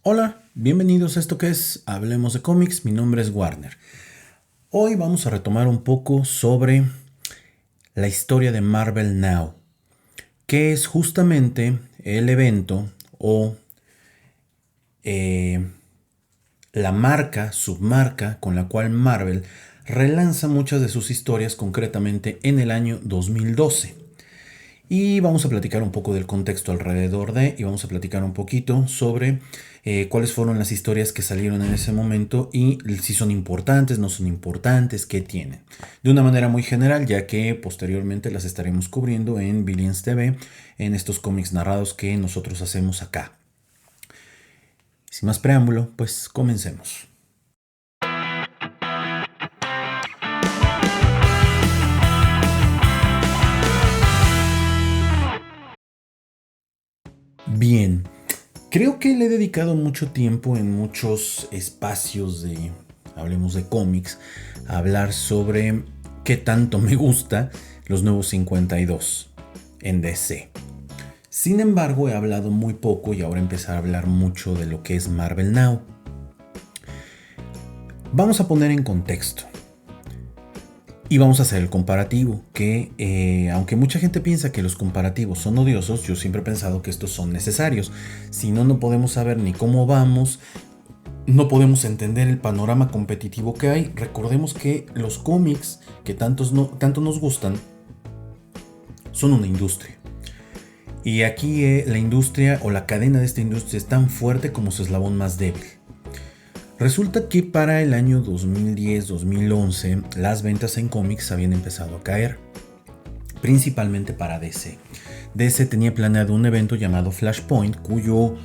Hola, bienvenidos a esto que es Hablemos de cómics, mi nombre es Warner. Hoy vamos a retomar un poco sobre la historia de Marvel Now, que es justamente el evento o eh, la marca, submarca con la cual Marvel relanza muchas de sus historias concretamente en el año 2012. Y vamos a platicar un poco del contexto alrededor de, y vamos a platicar un poquito sobre cuáles fueron las historias que salieron en ese momento y si son importantes, no son importantes, qué tienen. De una manera muy general, ya que posteriormente las estaremos cubriendo en Billions TV, en estos cómics narrados que nosotros hacemos acá. Sin más preámbulo, pues comencemos. Bien, creo que le he dedicado mucho tiempo en muchos espacios de Hablemos de cómics a hablar sobre qué tanto me gusta los nuevos 52 en DC. Sin embargo, he hablado muy poco y ahora empezar a hablar mucho de lo que es Marvel Now. Vamos a poner en contexto. Y vamos a hacer el comparativo, que aunque mucha gente piensa que los comparativos son odiosos, yo siempre he pensado que estos son necesarios. Si no, no podemos saber ni cómo vamos, no podemos entender el panorama competitivo que hay. Recordemos que los cómics que tanto nos gustan son una industria. Y aquí la industria o la cadena de esta industria es tan fuerte como su eslabón más débil. Resulta que para el año 2010-2011 las ventas en cómics habían empezado a caer, principalmente para DC. DC tenía planeado un evento llamado Flashpoint, cuyo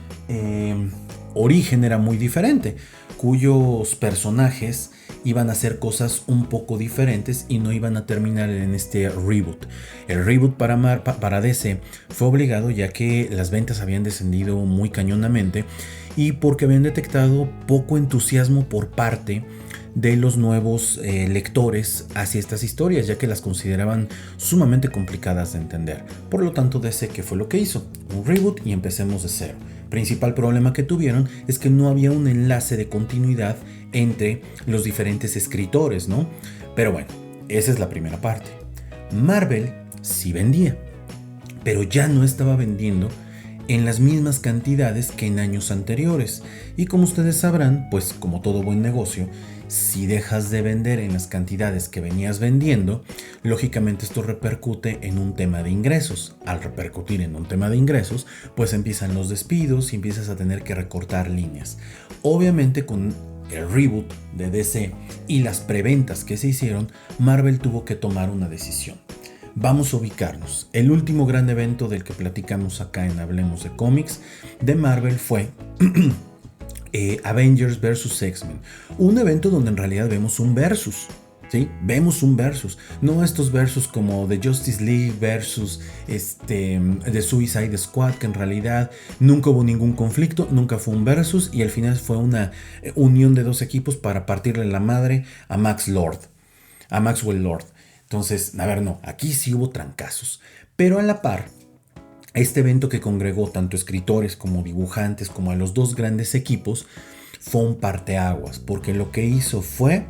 origen era muy diferente, cuyos personajes iban a hacer cosas un poco diferentes y no iban a terminar en este reboot. El reboot para DC fue obligado, ya que las ventas habían descendido muy cañonamente y porque habían detectado poco entusiasmo por parte de los nuevos lectores hacia estas historias, ya que las consideraban sumamente complicadas de entender. Por lo tanto, DC, ¿qué fue lo que hizo? Un reboot y empecemos de cero. Principal problema que tuvieron es que no había un enlace de continuidad entre los diferentes escritores, ¿no? Pero bueno, esa es la primera parte. Marvel sí vendía, pero ya no estaba vendiendo en las mismas cantidades que en años anteriores. Y como ustedes sabrán, pues como todo buen negocio, si dejas de vender en las cantidades que venías vendiendo, lógicamente esto repercute en un tema de ingresos. Al repercutir en un tema de ingresos, pues empiezan los despidos y empiezas a tener que recortar líneas. Obviamente con el reboot de DC y las preventas que se hicieron, Marvel tuvo que tomar una decisión. Vamos a ubicarnos. El último gran evento del que platicamos acá en Hablemos de cómics de Marvel fue Avengers vs X-Men. Un evento donde en realidad vemos un versus. ¿Sí? Vemos un versus. No estos versus como The Justice League versus The Suicide Squad, que en realidad nunca hubo ningún conflicto, nunca fue un versus y al final fue una unión de dos equipos para partirle la madre a Maxwell Lord. Entonces, a ver, no, aquí sí hubo trancazos. Pero a la par, este evento que congregó tanto escritores como dibujantes como a los dos grandes equipos fue un parteaguas, porque lo que hizo fue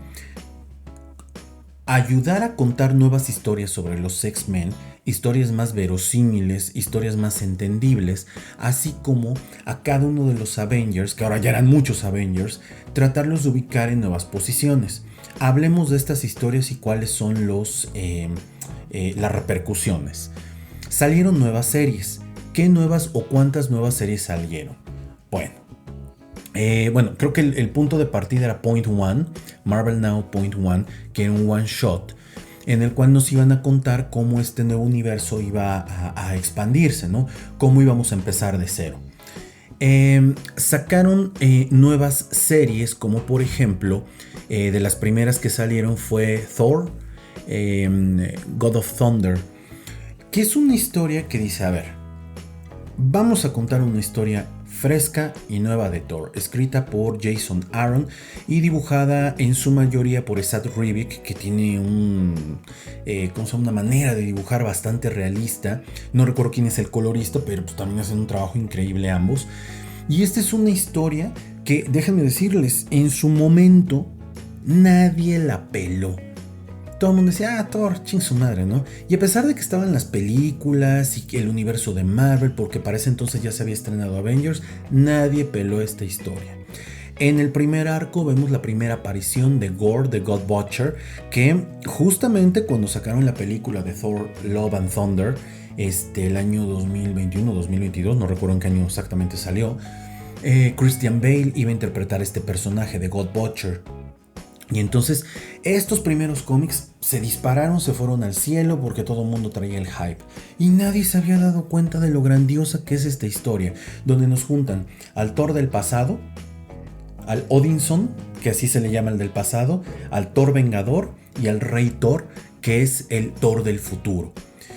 ayudar a contar nuevas historias sobre los X-Men, historias más verosímiles, historias más entendibles, así como a cada uno de los Avengers, que ahora ya eran muchos Avengers, tratarlos de ubicar en nuevas posiciones. Hablemos de estas historias y cuáles son las repercusiones. Salieron nuevas series. ¿Qué nuevas o cuántas nuevas series salieron? Bueno, creo que el punto de partida era Point One, Marvel Now Point One, que era un one shot en el cual nos iban a contar cómo este nuevo universo iba a expandirse, ¿no? Cómo íbamos a empezar de cero. Sacaron nuevas series, como por ejemplo, de las primeras que salieron fue Thor, God of Thunder, que es una historia que dice, a ver, vamos a contar una historia fresca y nueva de Thor, escrita por Jason Aaron y dibujada en su mayoría por Esad Ribic, que tiene una manera de dibujar bastante realista. No recuerdo quién es el colorista, pero pues también hacen un trabajo increíble ambos. Y esta es una historia que, déjenme decirles, en su momento nadie la peló. Todo el mundo decía, Thor, ching su madre, ¿no? Y a pesar de que estaban las películas y el universo de Marvel, porque para ese entonces ya se había estrenado Avengers, nadie peló esta historia. En el primer arco vemos la primera aparición de Gore, de God Butcher, que justamente cuando sacaron la película de Thor, Love and Thunder, el año 2021, 2022, no recuerdo en qué año exactamente salió, Christian Bale iba a interpretar este personaje de God Butcher. Y entonces estos primeros cómics se dispararon, se fueron al cielo porque todo el mundo traía el hype. Y nadie se había dado cuenta de lo grandiosa que es esta historia, donde nos juntan al Thor del pasado, al Odinson, que así se le llama el del pasado, al Thor Vengador y al Rey Thor, que es el Thor del futuro.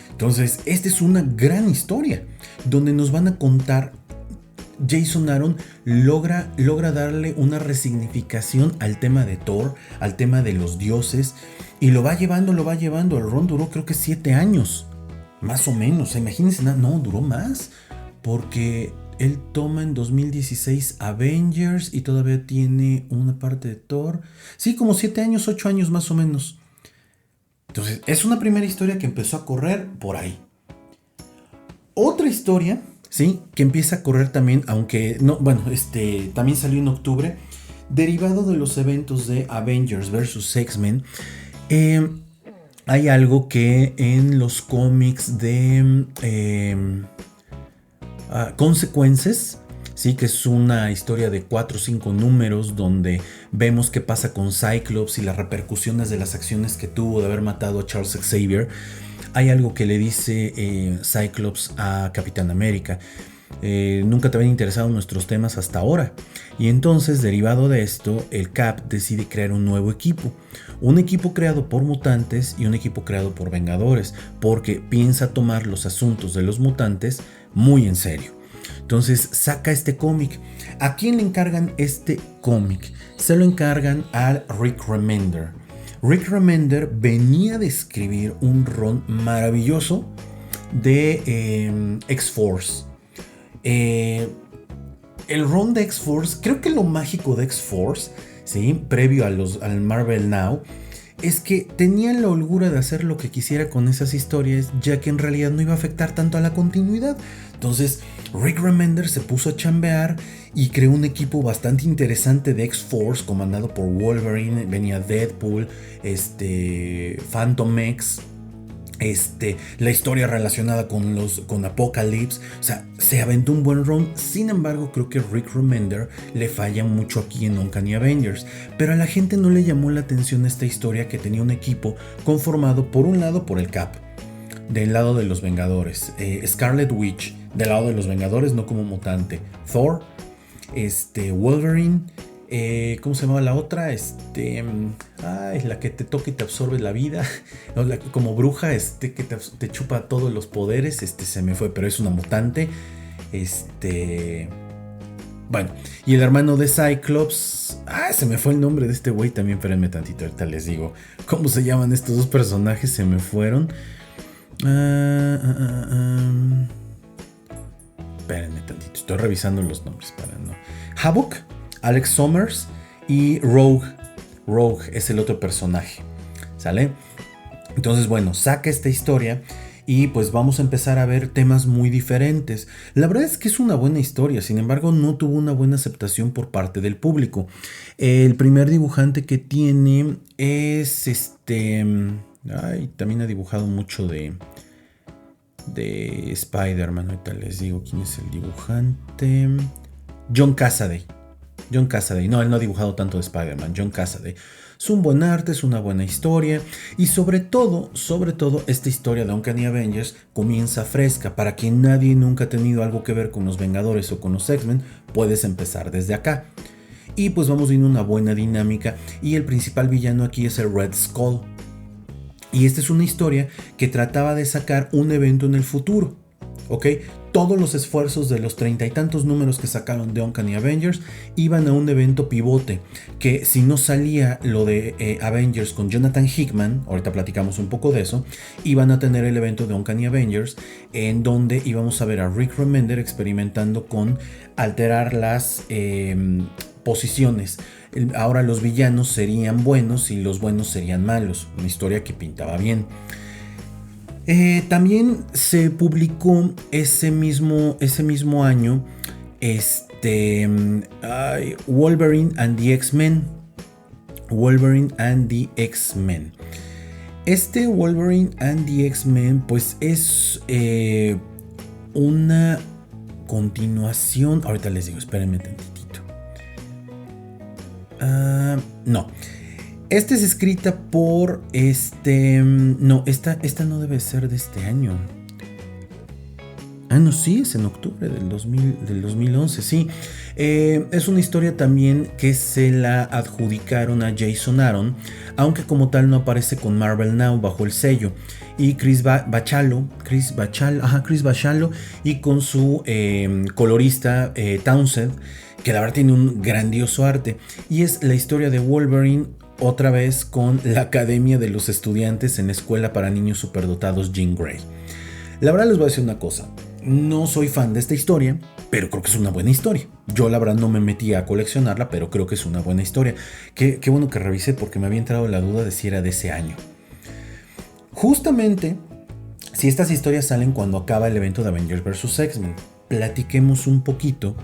Entonces, esta es una gran historia, donde nos van a contar. Jason Aaron logra darle una resignificación al tema de Thor, al tema de los dioses, y lo va llevando. El run duró creo que 7 años, más o menos. Imagínense, no, duró más, porque él toma en 2016 Avengers y todavía tiene una parte de Thor. Sí, como 7 años, 8 años más o menos. Entonces, es una primera historia que empezó a correr por ahí. Otra historia, sí, que empieza a correr también, aunque no, bueno, también salió en octubre, derivado de los eventos de Avengers vs. X-Men. Hay algo que en los cómics de Consequences, sí, que es una historia de 4 o 5 números donde vemos qué pasa con Cyclops y las repercusiones de las acciones que tuvo de haber matado a Charles Xavier. Hay algo que le dice Cyclops a Capitán América. Nunca te habían interesado nuestros temas hasta ahora. Y entonces, derivado de esto, el Cap decide crear un nuevo equipo. Un equipo creado por mutantes y un equipo creado por Vengadores, porque piensa tomar los asuntos de los mutantes muy en serio. Entonces saca este cómic. ¿A quién le encargan este cómic? Se lo encargan a Rick Remender. Rick Remender venía de escribir un run maravilloso de X-Force. El run de X-Force, creo que lo mágico de X-Force, ¿sí?, previo al Marvel Now, es que tenía la holgura de hacer lo que quisiera con esas historias, ya que en realidad no iba a afectar tanto a la continuidad. Entonces Rick Remender se puso a chambear y creó un equipo bastante interesante de X-Force, comandado por Wolverine. Venía Deadpool, Phantom X, la historia relacionada con Apocalypse. O sea, se aventó un buen run. Sin embargo, creo que Rick Remender le falla mucho aquí en Uncanny Avengers, pero a la gente no le llamó la atención esta historia, que tenía un equipo conformado por un lado por el Cap, del lado de los Vengadores, Scarlet Witch del lado de los Vengadores, no como mutante, Thor, Wolverine, ¿cómo se llamaba la otra? La que te toca y te absorbe la vida, no, como bruja, que te chupa todos los poderes, se me fue, pero es una mutante, bueno, y el hermano de Cyclops, se me fue el nombre de este güey también, espérenme tantito, ahorita les digo cómo se llaman estos dos personajes, se me fueron. Espérenme tantito, estoy revisando los nombres para no. Havoc, Alex Summers y Rogue. Rogue es el otro personaje, ¿sale? Entonces, bueno, saca esta historia y pues vamos a empezar a ver temas muy diferentes. La verdad es que es una buena historia, sin embargo no tuvo una buena aceptación por parte del público. El primer dibujante que tiene es también ha dibujado mucho de Spider-Man. Ahorita les digo quién es el dibujante. John Cassaday. No, él no ha dibujado tanto de Spider-Man. John Cassaday. Es un buen arte, es una buena historia. Y sobre todo, esta historia de Uncanny Avengers comienza fresca. Para quien nadie nunca ha tenido algo que ver con los Vengadores o con los X-Men, puedes empezar desde acá. Y pues vamos viendo una buena dinámica. Y el principal villano aquí es el Red Skull. Y esta es una historia que trataba de sacar un evento en el futuro. ¿ok? Todos los esfuerzos de los 30 y tantos números que sacaron de Uncanny Avengers iban a un evento pivote, que si no salía lo de Avengers con Jonathan Hickman, ahorita platicamos un poco de eso, iban a tener el evento de Uncanny Avengers, en donde íbamos a ver a Rick Remender experimentando con alterar las posiciones. Ahora los villanos serían buenos y los buenos serían malos, una historia que pintaba bien. También se publicó ese mismo año Wolverine and the X-Men. Wolverine and the X-Men. Wolverine and the X-Men pues es una continuación. Ahorita les digo, espérenme tantitito. No. Esta es escrita por no, esta no debe ser de este año. No, sí, es en octubre del 2011, sí. Es una historia también que se la adjudicaron a Jason Aaron, aunque como tal no aparece con Marvel Now bajo el sello. Y Chris Bachalo y con su colorista Townsend, que la verdad tiene un grandioso arte. Y es la historia de Wolverine otra vez con la Academia de los Estudiantes en la Escuela para Niños Superdotados Jean Grey. La verdad les voy a decir una cosa, no soy fan de esta historia, pero creo que es una buena historia. Yo la verdad no me metí a coleccionarla, pero creo que es una buena historia. Qué bueno que revisé porque me había entrado la duda de si era de ese año. Justamente, si estas historias salen cuando acaba el evento de Avengers vs. X-Men, platiquemos un poquito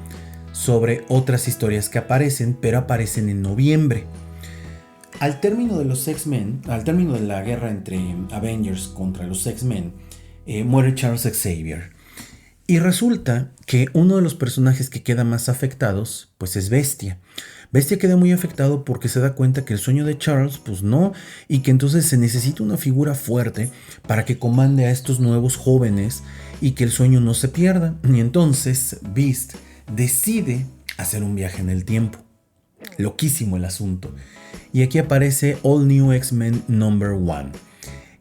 sobre otras historias que aparecen, pero aparecen en noviembre. Al término de los X-Men, al término de la guerra entre Avengers contra los X-Men, muere Charles Xavier. Y resulta que uno de los personajes que queda más afectados, pues es Bestia. Bestia queda muy afectado porque se da cuenta que el sueño de Charles, pues no, y que entonces se necesita una figura fuerte para que comande a estos nuevos jóvenes y que el sueño no se pierda. Y entonces Beast decide hacer un viaje en el tiempo. Loquísimo el asunto. Y aquí aparece All New X-Men #1,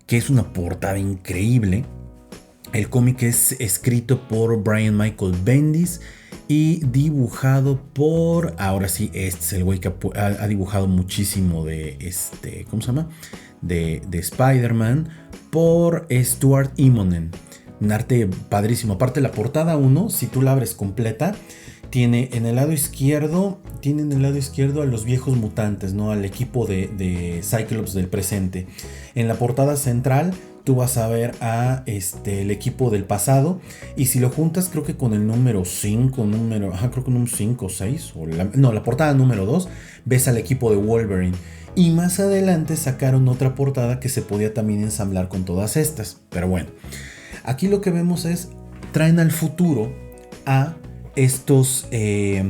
que es una portada increíble. El cómic es escrito por Brian Michael Bendis y dibujado por, ahora sí, este es el güey que ha dibujado muchísimo de ¿cómo se llama? De Spider-Man, por Stuart Immonen. Un arte padrísimo. Aparte la portada 1, si tú la abres completa, tiene en el lado izquierdo a los viejos mutantes, ¿no? Al equipo de Cyclops del presente. En la portada central tú vas a ver a el equipo del pasado, y si lo juntas creo que con el número 5, creo que un 5 o 6, la portada número 2, ves al equipo de Wolverine. Y más adelante sacaron otra portada que se podía también ensamblar con todas estas. Pero bueno, aquí lo que vemos es, traen al futuro a estos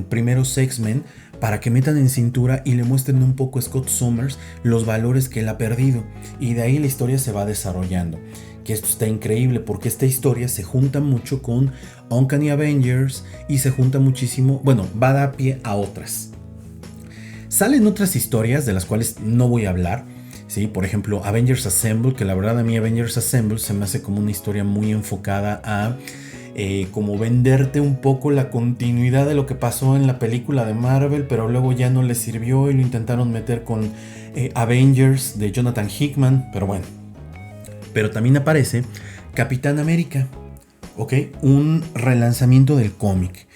primeros X-Men para que metan en cintura y le muestren un poco a Scott Summers los valores que él ha perdido, y de ahí la historia se va desarrollando. Que esto está increíble porque esta historia se junta mucho con Uncanny Avengers y se junta muchísimo, bueno, va a dar pie a otras. Salen otras historias de las cuales no voy a hablar, ¿sí? Por ejemplo, Avengers Assemble, que la verdad a mí Avengers Assemble se me hace como una historia muy enfocada a como venderte un poco la continuidad de lo que pasó en la película de Marvel, pero luego ya no les sirvió y lo intentaron meter con Avengers de Jonathan Hickman, pero bueno. Pero también aparece Capitán América, ¿ok? Un relanzamiento del cómic.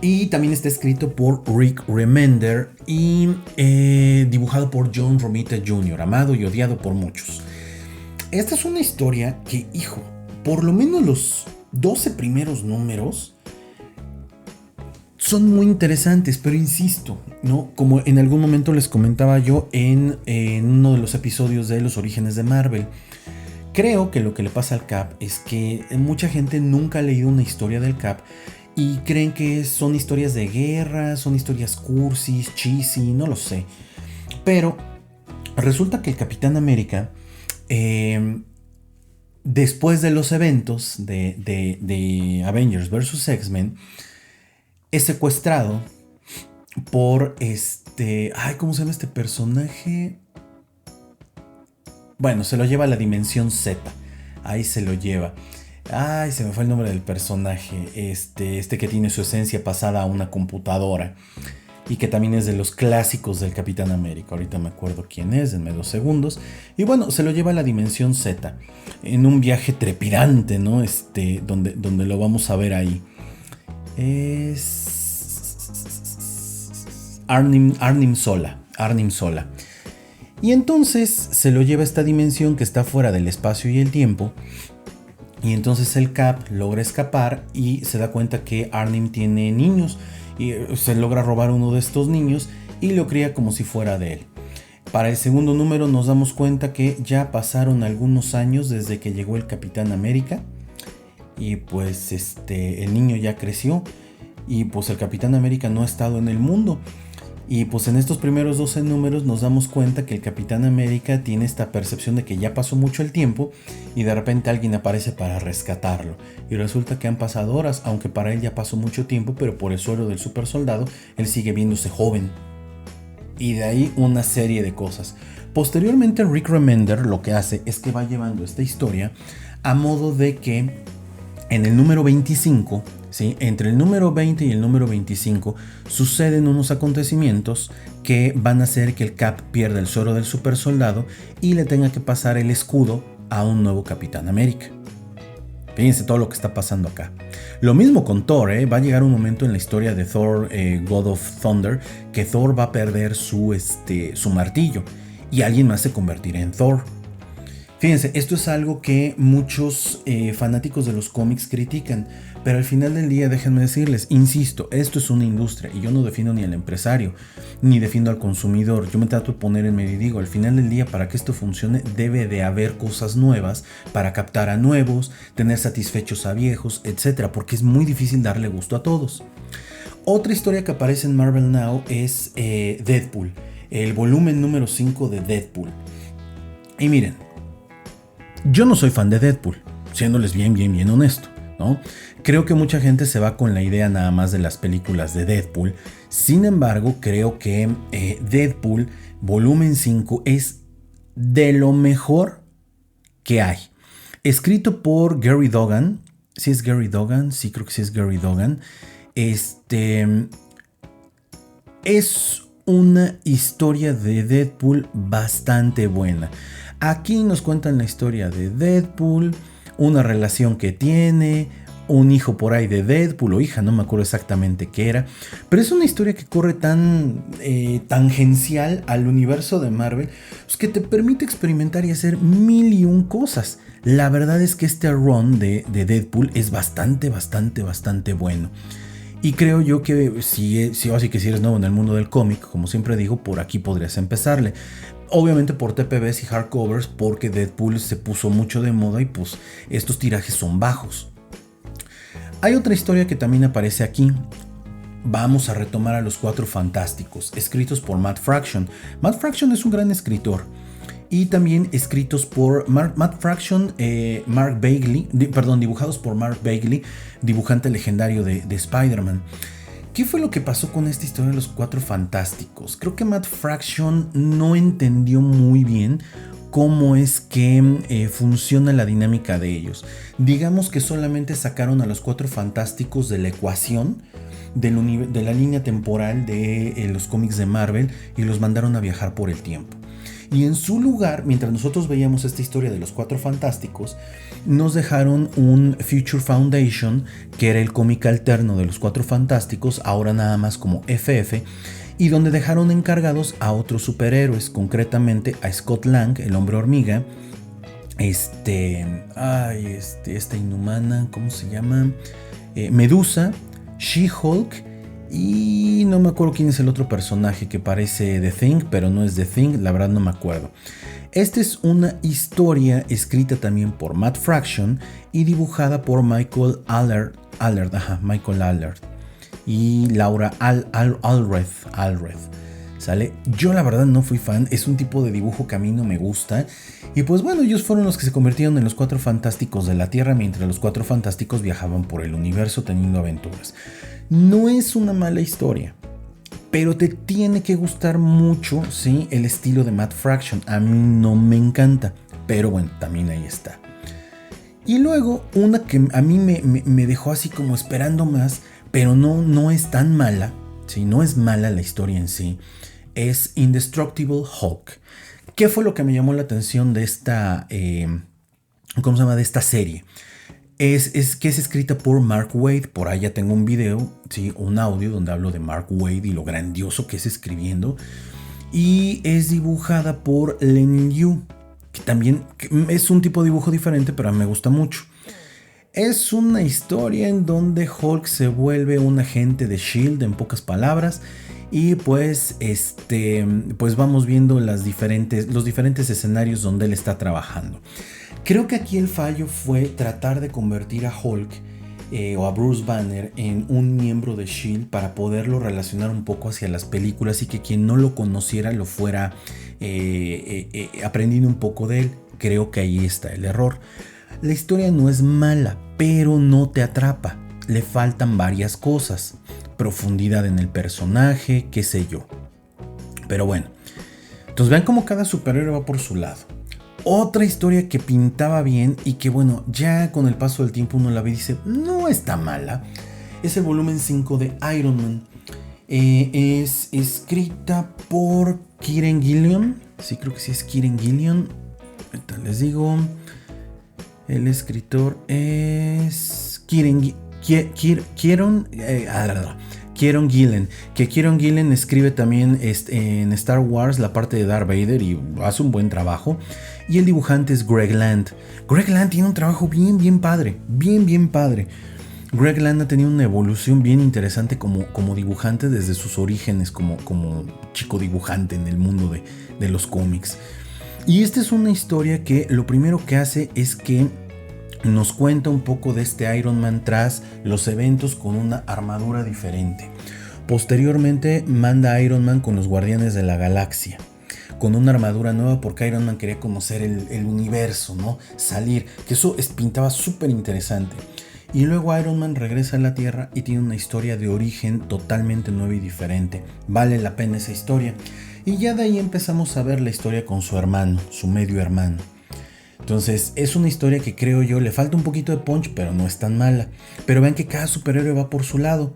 Y también está escrito por Rick Remender y dibujado por John Romita Jr., amado y odiado por muchos. Esta es una historia que, hijo, por lo menos los 12 primeros números son muy interesantes, pero insisto, ¿no? Como en algún momento les comentaba yo en uno de los episodios de Los Orígenes de Marvel, creo que lo que le pasa al Cap es que mucha gente nunca ha leído una historia del Cap y creen que son historias de guerra, son historias cursis, cheesy, no lo sé. Pero resulta que el Capitán América, después de los eventos de Avengers vs. X-Men, es secuestrado por ¿cómo se llama este personaje? Bueno, se lo lleva a la Dimensión Z. Ahí se lo lleva. Ay, se me fue el nombre del personaje. Este que tiene su esencia pasada a una computadora. Y que también es de los clásicos del Capitán América. Ahorita me acuerdo quién es, denme 2 segundos. Y bueno, se lo lleva a la dimensión Z. En un viaje trepidante, ¿no? Donde lo vamos a ver ahí. Es Arnim Sola. Arnim Sola. Y entonces se lo lleva a esta dimensión que está fuera del espacio y el tiempo. Y entonces el Cap logra escapar y se da cuenta que Arnim tiene niños. Y se logra robar uno de estos niños y lo cría como si fuera de él. Para el segundo número nos damos cuenta que ya pasaron algunos años desde que llegó el Capitán América. Y pues el niño ya creció. Y pues el Capitán América no ha estado en el mundo. Y pues en estos primeros 12 números nos damos cuenta que el Capitán América tiene esta percepción de que ya pasó mucho el tiempo y de repente alguien aparece para rescatarlo. Y resulta que han pasado horas, aunque para él ya pasó mucho tiempo, pero por el suero del super soldado, él sigue viéndose joven. Y de ahí una serie de cosas. Posteriormente Rick Remender lo que hace es que va llevando esta historia a modo de que en el número 25... ¿sí? Entre el número 20 y el número 25 suceden unos acontecimientos que van a hacer que el Cap pierda el suero del super soldado y le tenga que pasar el escudo a un nuevo Capitán América. Fíjense todo lo que está pasando acá. Lo mismo con Thor, va a llegar un momento en la historia de Thor, God of Thunder, que Thor va a perder su martillo y alguien más se convertirá en Thor. Fíjense, esto es algo que muchos fanáticos de los cómics critican, pero al final del día déjenme decirles, insisto, esto es una industria y yo no defiendo ni al empresario, ni defiendo al consumidor, yo me trato de poner en medio y digo, al final del día para que esto funcione debe de haber cosas nuevas para captar a nuevos, tener satisfechos a viejos, etc., porque es muy difícil darle gusto a todos. Otra historia que aparece en Marvel Now es Deadpool, el volumen número 5 de Deadpool. Y miren, yo no soy fan de Deadpool, siéndoles bien honesto, ¿no? Creo que mucha gente se va con la idea nada más de las películas de Deadpool. Sin embargo, creo que Deadpool volumen 5 es de lo mejor que hay. Escrito por Gary Duggan. ¿Sí es Gary Duggan? Sí, creo que sí es Gary Duggan. Es una historia de Deadpool bastante buena. Aquí nos cuentan la historia de Deadpool, una relación que tiene, un hijo por ahí de Deadpool o hija, no me acuerdo exactamente qué era, pero es una historia que corre tan tangencial al universo de Marvel, pues que te permite experimentar y hacer mil y un cosas. La verdad es que este run de Deadpool es bastante bueno. Y creo yo que si eres nuevo en el mundo del cómic, como siempre digo, por aquí podrías empezarle. Obviamente por TPBs y hardcovers, porque Deadpool se puso mucho de moda y pues estos tirajes son bajos. Hay otra historia que también aparece aquí. Vamos a retomar a los Cuatro Fantásticos, escritos por Matt Fraction. Matt Fraction es un gran escritor. Y también escritos por Matt Fraction, Mark Bagley, dibujados por Mark Bagley, dibujante legendario de Spider-Man. ¿Qué fue lo que pasó con esta historia de los Cuatro Fantásticos? Creo que Matt Fraction no entendió muy bien cómo es que funciona la dinámica de ellos. Digamos que solamente sacaron a los Cuatro Fantásticos de la ecuación de la línea temporal de los cómics de Marvel y los mandaron a viajar por el tiempo. Y en su lugar, mientras nosotros veíamos esta historia de los Cuatro Fantásticos, nos dejaron un Future Foundation, que era el cómic alterno de los Cuatro Fantásticos, ahora nada más como FF, y donde dejaron encargados a otros superhéroes, concretamente a Scott Lang, el Hombre Hormiga, esta inhumana, ¿cómo se llama? Medusa, She-Hulk, y no me acuerdo quién es el otro personaje que parece The Thing, pero no es The Thing, la verdad no me acuerdo. Esta es una historia escrita también por Matt Fraction y dibujada por Michael Allred y Laura Allred. ¿Sale? Yo la verdad no fui fan, es un tipo de dibujo que a mí no me gusta. Y pues bueno, ellos fueron los que se convirtieron en los Cuatro Fantásticos de la Tierra, mientras los Cuatro Fantásticos viajaban por el universo teniendo aventuras. No es una mala historia, pero te tiene que gustar mucho, ¿sí?, el estilo de Matt Fraction. A mí no me encanta, pero bueno, también ahí está. Y luego una que a mí me dejó así como esperando más, pero no es tan mala, ¿sí? No es mala la historia en sí, es Indestructible Hulk. ¿Qué fue lo que me llamó la atención de esta, ¿cómo se llama? De esta serie? Es que es escrita por Mark Waid. Por ahí ya tengo un video, ¿sí? Un audio donde hablo de Mark Waid y lo grandioso que es escribiendo. Y es dibujada por Lenin Yu, que también es un tipo de dibujo diferente, pero a mí me gusta mucho. Es una historia en donde Hulk se vuelve un agente de S.H.I.E.L.D. en pocas palabras. Y pues, pues vamos viendo los diferentes escenarios donde él está trabajando. Creo que aquí el fallo fue tratar de convertir a Hulk o a Bruce Banner en un miembro de S.H.I.E.L.D. para poderlo relacionar un poco hacia las películas y que quien no lo conociera lo fuera aprendiendo un poco de él. Creo que ahí está el error. La historia no es mala, pero no te atrapa. Le faltan varias cosas. Profundidad en el personaje, qué sé yo. Pero bueno. Entonces vean cómo cada superhéroe va por su lado. Otra historia que pintaba bien y que bueno, ya con el paso del tiempo uno la ve y dice, no está mala. Es el volumen 5 de Iron Man. Es escrita por Kieron Gillen. Sí, creo que sí es Kieron Gillen. Ahorita les digo. El escritor es Kieron Gillen, que Kieron Gillen escribe también en Star Wars la parte de Darth Vader y hace un buen trabajo. Y el dibujante es Greg Land. Greg Land tiene un trabajo bien padre, bien padre. Greg Land ha tenido una evolución bien interesante como dibujante desde sus orígenes como chico dibujante en el mundo de los cómics. Y esta es una historia que lo primero que hace es que nos cuenta un poco de este Iron Man tras los eventos con una armadura diferente. Posteriormente manda a Iron Man con los Guardianes de la Galaxia, con una armadura nueva porque Iron Man quería conocer el universo, ¿no? Salir, que eso pintaba súper interesante. Y luego Iron Man regresa a la Tierra y tiene una historia de origen totalmente nueva y diferente. Vale la pena esa historia. Y ya de ahí empezamos a ver la historia con su hermano, su medio hermano. Entonces es una historia que creo yo le falta un poquito de punch, pero no es tan mala. Pero vean que cada superhéroe va por su lado.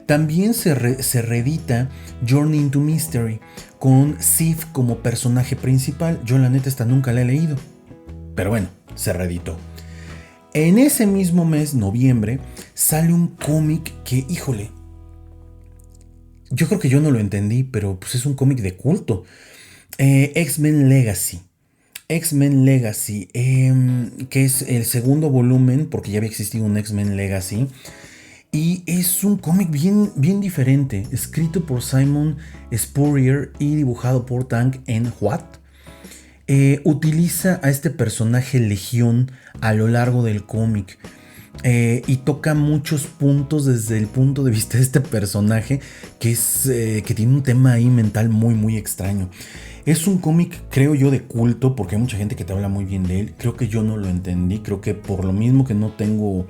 También se reedita Journey into Mystery con Sif como personaje principal. Yo la neta esta nunca la he leído, pero bueno, se reeditó. En ese mismo mes, noviembre, sale un cómic que, híjole, yo creo que yo no lo entendí, pero pues es un cómic de culto. X-Men Legacy. X-Men Legacy, que es el segundo volumen, porque ya había existido un X-Men Legacy. Y es un cómic bien diferente, escrito por Simon Spurrier y dibujado por Tang En Huat. Utiliza a este personaje Legión a lo largo del cómic. Y toca muchos puntos desde el punto de vista de este personaje que tiene un tema ahí mental muy extraño. Es un cómic, creo yo, de culto, porque hay mucha gente que te habla muy bien de él. Creo que yo no lo entendí, creo que por lo mismo que no tengo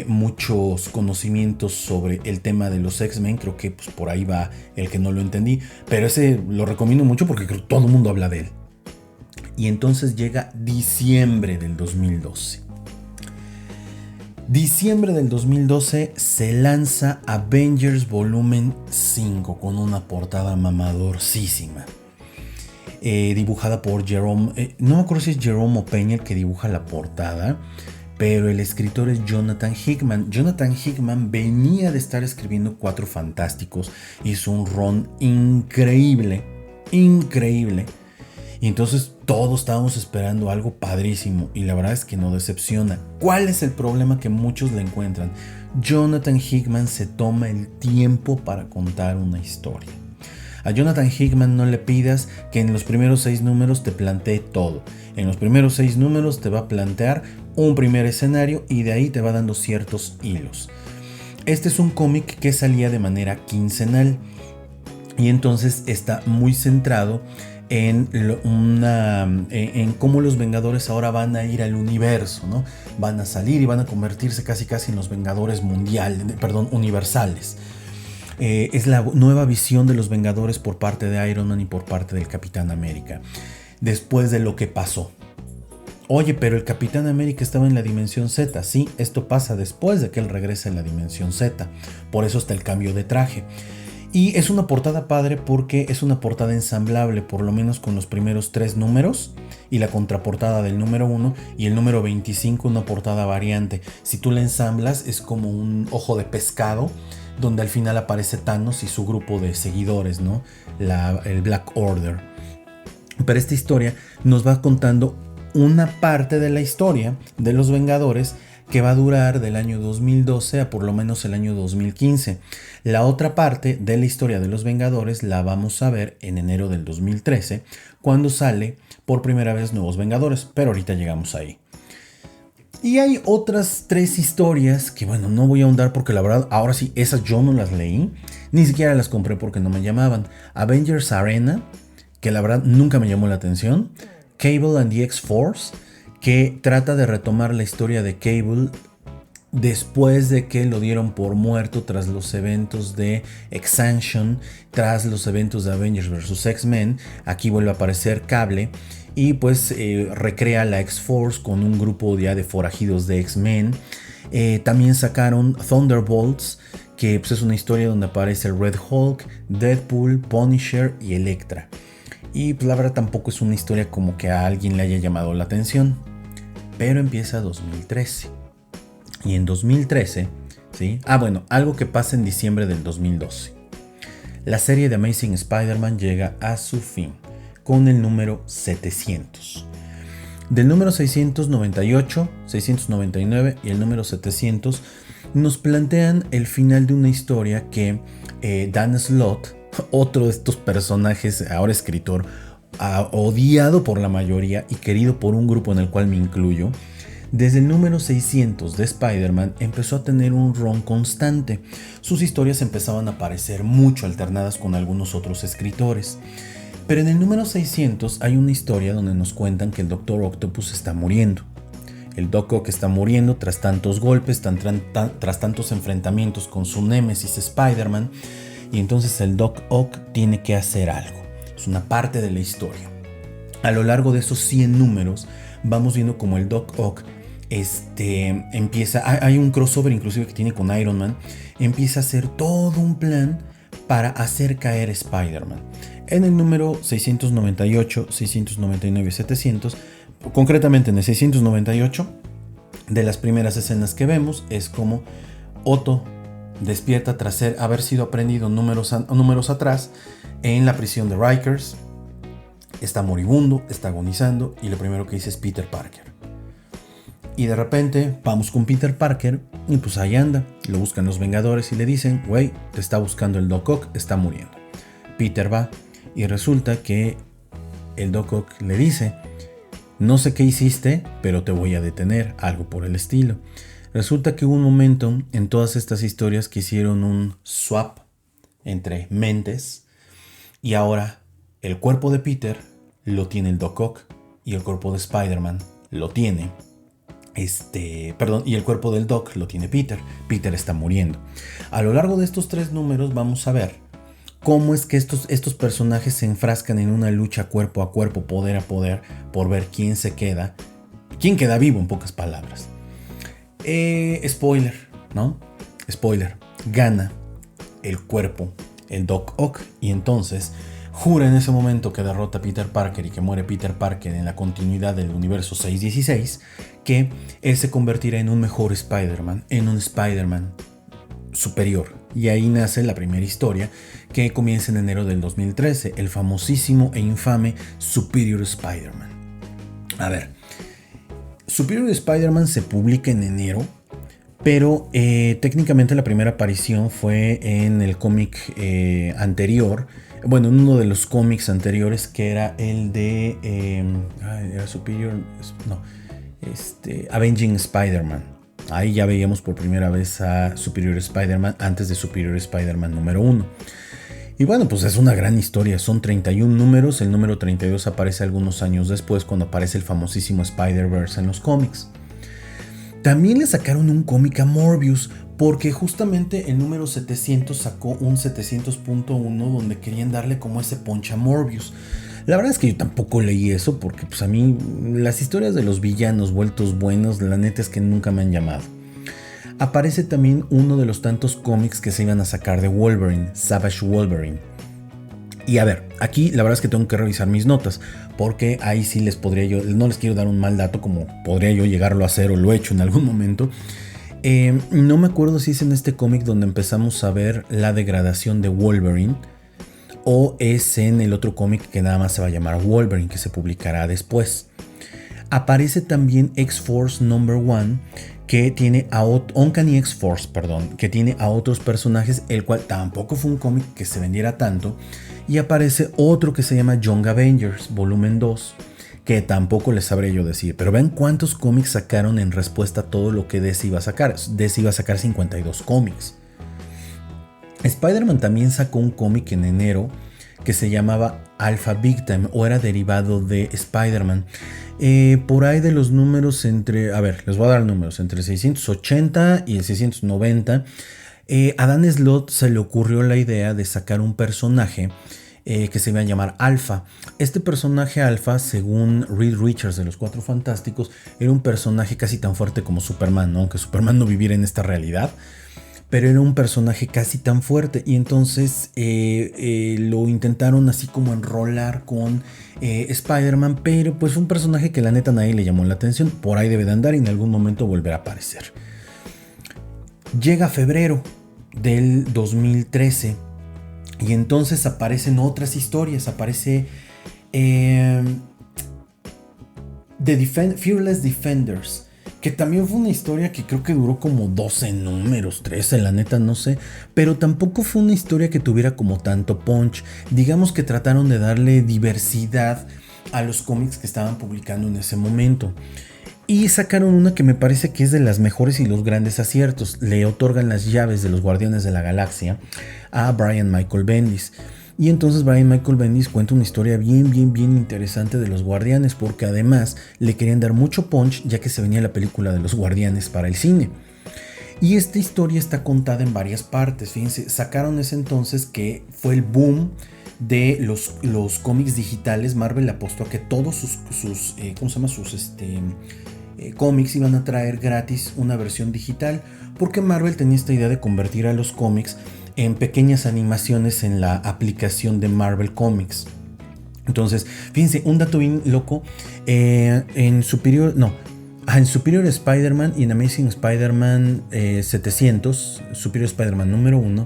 muchos conocimientos sobre el tema de los X-Men, creo que pues, por ahí va el que no lo entendí. Pero ese lo recomiendo mucho porque creo que todo el mundo habla de él. Y entonces llega diciembre del 2012. Diciembre del 2012 se lanza Avengers Volumen 5 con una portada mamadorcísima. Dibujada por Jerome, no me acuerdo si es Jerome o Peña el que dibuja la portada, pero el escritor es Jonathan Hickman. Jonathan Hickman venía de estar escribiendo Cuatro Fantásticos, hizo un run increíble. Y entonces todos estábamos esperando algo padrísimo y la verdad es que no decepciona. ¿Cuál es el problema que muchos le encuentran? Jonathan Hickman se toma el tiempo para contar una historia. A Jonathan Hickman no le pidas que en los primeros 6 números te plantee todo. En los primeros 6 números te va a plantear un primer escenario y de ahí te va dando ciertos hilos. Este es un cómic que salía de manera quincenal y entonces está muy centrado en cómo los Vengadores ahora van a ir al universo, ¿no? Van a salir y van a convertirse casi en los Vengadores universales. Es la nueva visión de los Vengadores por parte de Iron Man y por parte del Capitán América después de lo que pasó. Oye, pero el Capitán América estaba en la Dimensión Z. Sí, esto pasa después de que él regresa en la Dimensión Z. Por eso está el cambio de traje. Y es una portada padre porque es una portada ensamblable, por lo menos con los primeros 3 números y la contraportada del número 1 y el número 25 una portada variante. Si tú la ensamblas es como un ojo de pescado donde al final aparece Thanos y su grupo de seguidores, ¿no? El Black Order. Pero esta historia nos va contando una parte de la historia de los Vengadores que va a durar del año 2012 a por lo menos el año 2015. La otra parte de la historia de los Vengadores la vamos a ver en enero del 2013, cuando sale por primera vez Nuevos Vengadores, pero ahorita llegamos ahí. Y hay otras 3 historias que, bueno, no voy a ahondar porque la verdad, ahora sí, esas yo no las leí, ni siquiera las compré porque no me llamaban. Avengers Arena, que la verdad nunca me llamó la atención. Cable and the X-Force, que trata de retomar la historia de Cable después de que lo dieron por muerto tras los eventos de Expansion, tras los eventos de Avengers vs. X-Men. Aquí vuelve a aparecer Cable y pues recrea la X-Force con un grupo ya de forajidos de X-Men. También sacaron Thunderbolts, que pues, es una historia donde aparece el Red Hulk, Deadpool, Punisher y Elektra. Y pues la verdad tampoco es una historia como que a alguien le haya llamado la atención. Pero empieza 2013. Y en 2013, ¿sí? Bueno, algo que pasa en diciembre del 2012. La serie de Amazing Spider-Man llega a su fin con el número 700. Del número 698, 699 y el número 700 nos plantean el final de una historia que Dan Slott, otro de estos personajes, ahora escritor, odiado por la mayoría y querido por un grupo en el cual me incluyo, desde el número 600 de Spider-Man empezó a tener un run constante. Sus historias empezaban a aparecer mucho alternadas con algunos otros escritores. Pero en el número 600 hay una historia donde nos cuentan que el Dr. Octopus está muriendo. El Doc Ock está muriendo tras tantos golpes, tras tantos enfrentamientos con su némesis Spider-Man. Y entonces el Doc Ock tiene que hacer algo. Es una parte de la historia. A lo largo de esos 100 números vamos viendo como el Doc Ock empieza, hay un crossover inclusive que tiene con Iron Man, empieza a hacer todo un plan para hacer caer Spider-Man. En el número 698, 699 y 700, concretamente en el 698, de las primeras escenas que vemos es como Otto despierta tras haber sido aprendido números atrás en la prisión de Rikers. Está moribundo, está agonizando y lo primero que dice es Peter Parker. Y de repente vamos con Peter Parker y pues ahí anda. Lo buscan los Vengadores y le dicen, güey, te está buscando el Doc Ock, está muriendo. Peter va y resulta que el Doc Ock le dice, no sé qué hiciste, pero te voy a detener, algo por el estilo. Resulta que hubo un momento en todas estas historias que hicieron un swap entre mentes y ahora el cuerpo de Peter lo tiene el Doc Ock y el cuerpo de Spider-Man lo tiene y el cuerpo del Doc lo tiene Peter. Peter está muriendo. A lo largo de estos 3 números vamos a ver cómo es que estos personajes se enfrascan en una lucha cuerpo a cuerpo, poder a poder, por ver quién queda vivo en pocas palabras. Spoiler, ¿no? Spoiler. Gana el cuerpo, el Doc Ock, y entonces jura en ese momento que derrota a Peter Parker y que muere Peter Parker en la continuidad del universo 616, que él se convertirá en un mejor Spider-Man, en un Spider-Man superior. Y ahí nace la primera historia que comienza en enero del 2013, el famosísimo e infame Superior Spider-Man. A ver, Superior Spider-Man se publica en enero, pero técnicamente la primera aparición fue en el cómic anterior. Bueno, en uno de los cómics anteriores, que era el de era Superior, no, Avenging Spider-Man. Ahí ya veíamos por primera vez a Superior Spider-Man antes de Superior Spider-Man número 1. Y bueno, pues es una gran historia, son 31 números, el número 32 aparece algunos años después cuando aparece el famosísimo Spider-Verse en los cómics. También le sacaron un cómic a Morbius, porque justamente el número 700 sacó un 700.1 donde querían darle como ese punch a Morbius. La verdad es que yo tampoco leí eso porque pues a mí las historias de los villanos vueltos buenos, la neta es que nunca me han llamado. Aparece también uno de los tantos cómics que se iban a sacar de Wolverine, Savage Wolverine. Y a ver, aquí la verdad es que tengo que revisar mis notas, porque ahí sí les podría yo, no les quiero dar un mal dato como podría yo llegarlo a hacer o lo he hecho en algún momento. No me acuerdo si es en este cómic donde empezamos a ver la degradación de Wolverine o es en el otro cómic que nada más se va a llamar Wolverine, que se publicará después. Aparece también X-Force Number 1, que tiene a Uncanny X-Force, que tiene a otros personajes, el cual tampoco fue un cómic que se vendiera tanto. Y aparece otro que se llama Young Avengers, volumen 2, que tampoco les sabré yo decir. Pero vean cuántos cómics sacaron en respuesta a todo lo que DC iba a sacar. DC iba a sacar 52 cómics. Spider-Man también sacó un cómic en enero que se llamaba Alpha Big Time, o era derivado de Spider-Man. Por ahí de los números entre, a ver, les voy a dar números, entre el 680 y el 690, a Dan Slott se le ocurrió la idea de sacar un personaje que se iba a llamar Alpha. Este personaje Alpha, según Reed Richards de los Cuatro Fantásticos, era un personaje casi tan fuerte como Superman, ¿no? Aunque Superman no viviera en esta realidad, pero era un personaje casi tan fuerte, y entonces lo intentaron así como enrolar con Spider-Man, pero pues fue un personaje que la neta nadie le llamó la atención. Por ahí debe de andar y en algún momento volverá a aparecer. Llega febrero del 2013 y entonces aparecen otras historias. Aparece Fearless Defenders, que también fue una historia que creo que duró como 12 números, 13, la neta no sé, pero tampoco fue una historia que tuviera como tanto punch. Digamos que trataron de darle diversidad a los cómics que estaban publicando en ese momento. Y sacaron una que me parece que es de las mejores y los grandes aciertos. Le otorgan las llaves de los Guardianes de la Galaxia a Brian Michael Bendis. Y entonces Brian Michael Bendis cuenta una historia bien interesante de los Guardianes, porque además le querían dar mucho punch ya que se venía la película de los Guardianes para el cine. Y esta historia está contada en varias partes. Fíjense, sacaron ese entonces que fue el boom de los cómics digitales. Marvel apostó a que todos sus cómics iban a traer gratis una versión digital, porque Marvel tenía esta idea de convertir a los cómics en pequeñas animaciones en la aplicación de Marvel Comics. Entonces, fíjense, un dato bien loco, en Superior Spider-Man y en Amazing Spider-Man 700, Superior Spider-Man número 1,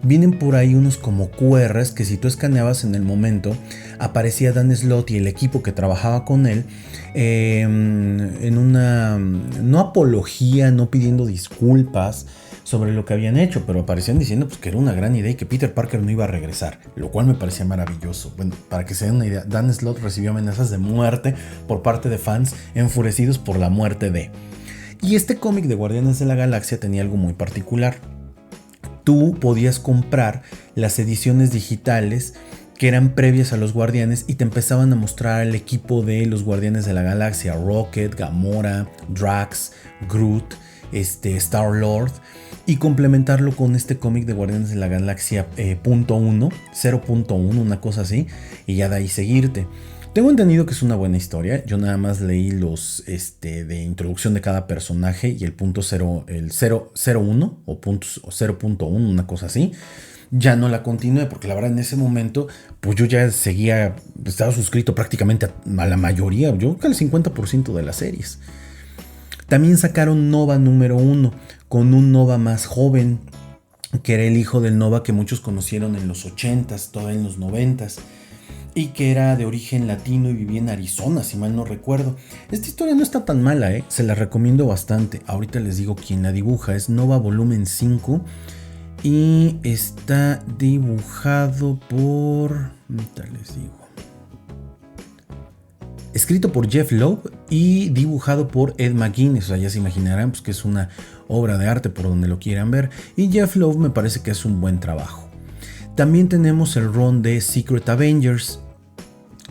vienen por ahí unos como QRs que si tú escaneabas en el momento, aparecía Dan Slott y el equipo que trabajaba con él en una, no apología, no pidiendo disculpas sobre lo que habían hecho, pero aparecían diciendo pues, que era una gran idea y que Peter Parker no iba a regresar, lo cual me parecía maravilloso. Bueno, para que se den una idea, Dan Slott recibió amenazas de muerte por parte de fans enfurecidos por la muerte de... Y este cómic de Guardianes de la Galaxia tenía algo muy particular. Tú podías comprar las ediciones digitales que eran previas a los Guardianes y te empezaban a mostrar el equipo de los Guardianes de la Galaxia: Rocket, Gamora, Drax, Groot, Star-Lord, y complementarlo con este cómic de Guardianes de la Galaxia 0.1, una cosa así, y ya de ahí seguirte. Tengo entendido que es una buena historia. Yo nada más leí los de introducción de cada personaje y el punto 0, el 0.1 o 0.1, una cosa así. Ya no la continué porque la verdad en ese momento pues yo ya estaba suscrito prácticamente a la mayoría, yo creo que al 50% de las series. También sacaron Nova número 1 con un Nova más joven, que era el hijo del Nova que muchos conocieron en los 80s, todavía en los 90s, y que era de origen latino y vivía en Arizona, si mal no recuerdo. Esta historia no está tan mala, se la recomiendo bastante. Ahorita les digo quién la dibuja. Es Nova volumen 5 y está dibujado por... ahorita les digo. Escrito por Jeff Loeb y dibujado por Ed McGuinness. O sea, ya se imaginarán pues, que es una obra de arte por donde lo quieran ver. Y Jeff Loeb me parece que es un buen trabajo. También tenemos el run de Secret Avengers.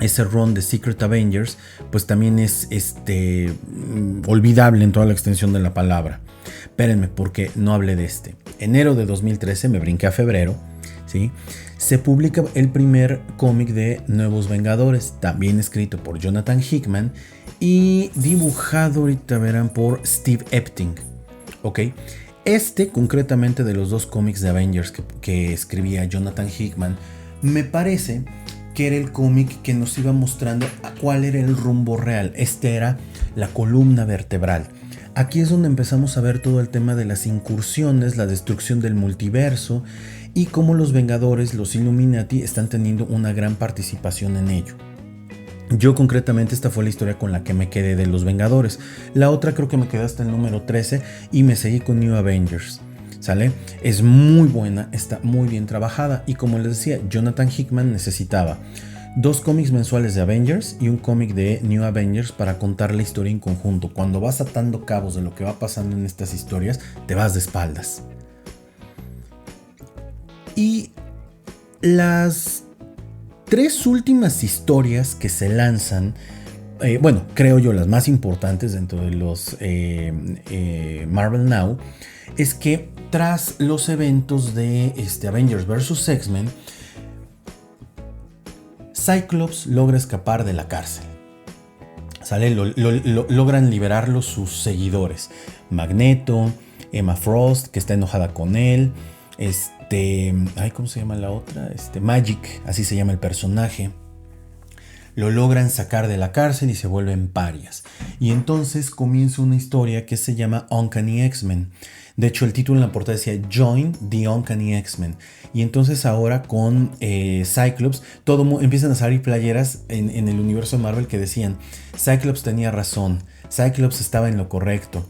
Ese run de Secret Avengers pues también es olvidable en toda la extensión de la palabra. Espérenme porque no hablé de Enero de 2013, me brinqué a febrero, ¿sí? se publica el primer cómic de Nuevos Vengadores, también escrito por Jonathan Hickman y dibujado, ahorita verán, por Steve Epting. ¿Ok? Concretamente de los dos cómics de Avengers que escribía Jonathan Hickman, me parece que era el cómic que nos iba mostrando cuál era el rumbo real. Era la columna vertebral. Aquí es donde empezamos a ver todo el tema de las incursiones, la destrucción del multiverso y cómo los Vengadores, los Illuminati, están teniendo una gran participación en ello. Yo concretamente esta fue la historia con la que me quedé de los Vengadores. La otra creo que me quedé hasta el número 13 y me seguí con New Avengers. ¿Sale? Es muy buena, está muy bien trabajada y como les decía, Jonathan Hickman necesitaba 2 cómics mensuales de Avengers y un cómic de New Avengers para contar la historia en conjunto. Cuando vas atando cabos de lo que va pasando en estas historias, te vas de espaldas. Y las 3 últimas historias que se lanzan, creo yo las más importantes dentro de los Marvel Now, es que tras los eventos de Avengers vs. X-Men, Cyclops logra escapar de la cárcel. ¿Sale? Logran liberarlo sus seguidores. Magneto, Emma Frost, que está enojada con él. ¿Cómo se llama la otra? Magic, así se llama el personaje. Lo logran sacar de la cárcel y se vuelven parias. Y entonces comienza una historia que se llama Uncanny X-Men. De hecho, el título en la portada decía Join the Uncanny X-Men. Y entonces ahora con Cyclops, empiezan a salir playeras en el universo de Marvel que decían Cyclops tenía razón, Cyclops estaba en lo correcto.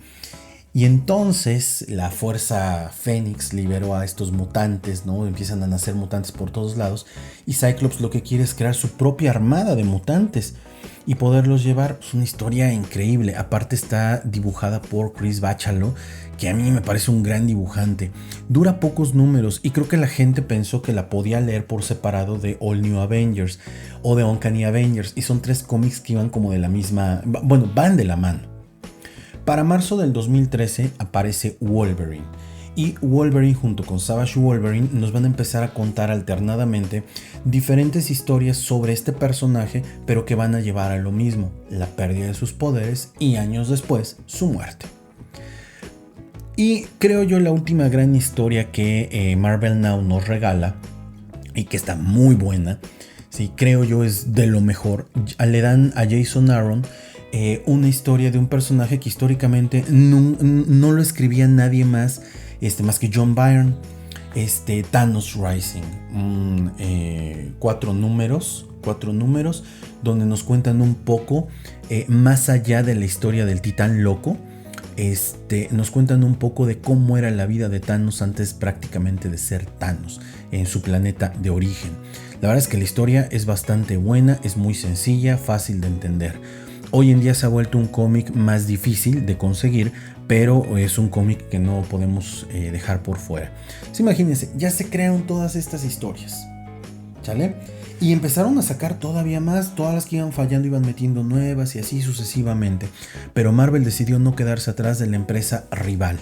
Y entonces la fuerza Fénix liberó a estos mutantes, ¿no? Empiezan a nacer mutantes por todos lados. Y Cyclops lo que quiere es crear su propia armada de mutantes y poderlos llevar. Es una historia increíble. Aparte está dibujada por Chris Bachalo, que a mí me parece un gran dibujante. Dura pocos números y creo que la gente pensó que la podía leer por separado de All New Avengers o de Uncanny Avengers. Y son 3 cómics que iban como de la misma... van de la mano. Para marzo del 2013 aparece Wolverine. Y Wolverine junto con Savage Wolverine nos van a empezar a contar alternadamente diferentes historias sobre este personaje, pero que van a llevar a lo mismo, la pérdida de sus poderes y años después su muerte. Y creo yo la última gran historia que Marvel Now nos regala y que está muy buena, sí, creo yo es de lo mejor. Le dan a Jason Aaron una historia de un personaje que históricamente no lo escribía nadie más, más que John Byrne. Thanos Rising, 4 números donde nos cuentan un poco más allá de la historia del titán loco. Nos cuentan un poco de cómo era la vida de Thanos antes prácticamente de ser Thanos en su planeta de origen. La verdad es que la historia es bastante buena, es muy sencilla, fácil de entender. Hoy en día se ha vuelto un cómic más difícil de conseguir, pero es un cómic que no podemos dejar por fuera. Entonces, imagínense, ya se crearon todas estas historias, ¿sale? Y empezaron a sacar todavía más, todas las que iban fallando iban metiendo nuevas y así sucesivamente. Pero Marvel decidió no quedarse atrás de la empresa rival.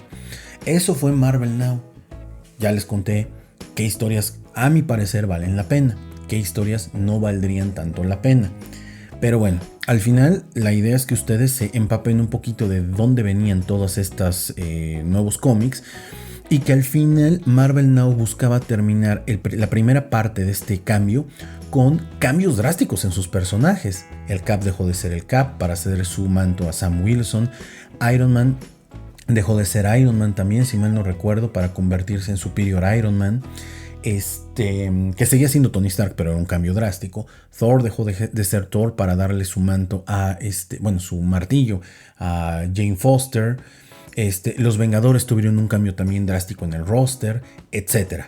Eso fue Marvel Now. Ya les conté qué historias a mi parecer valen la pena, qué historias no valdrían tanto la pena. Pero bueno, al final la idea es que ustedes se empapen un poquito de dónde venían todos estos nuevos cómics y que al final Marvel Now buscaba terminar la primera parte de este cambio con cambios drásticos en sus personajes. El Cap dejó de ser el Cap para ceder su manto a Sam Wilson. Iron Man dejó de ser Iron Man también, si mal no recuerdo, para convertirse en Superior Iron Man. Que seguía siendo Tony Stark, pero era un cambio drástico. Thor dejó de ser Thor para darle su manto a su martillo a Jane Foster. Los Vengadores tuvieron un cambio también drástico en el roster, etc.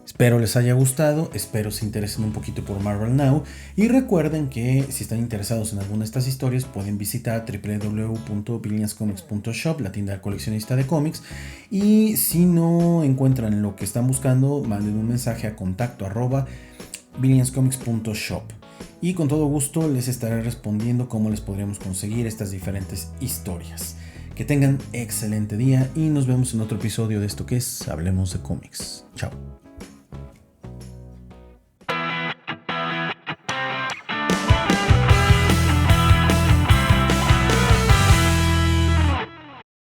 Espero les haya gustado, espero se interesen un poquito por Marvel Now y recuerden que si están interesados en alguna de estas historias pueden visitar www.billionscomics.shop, la tienda coleccionista de cómics, y si no encuentran lo que están buscando, manden un mensaje a contacto@billionscomics.shop y con todo gusto les estaré respondiendo cómo les podríamos conseguir estas diferentes historias. Que tengan excelente día y nos vemos en otro episodio de esto que es Hablemos de Cómics. Chao.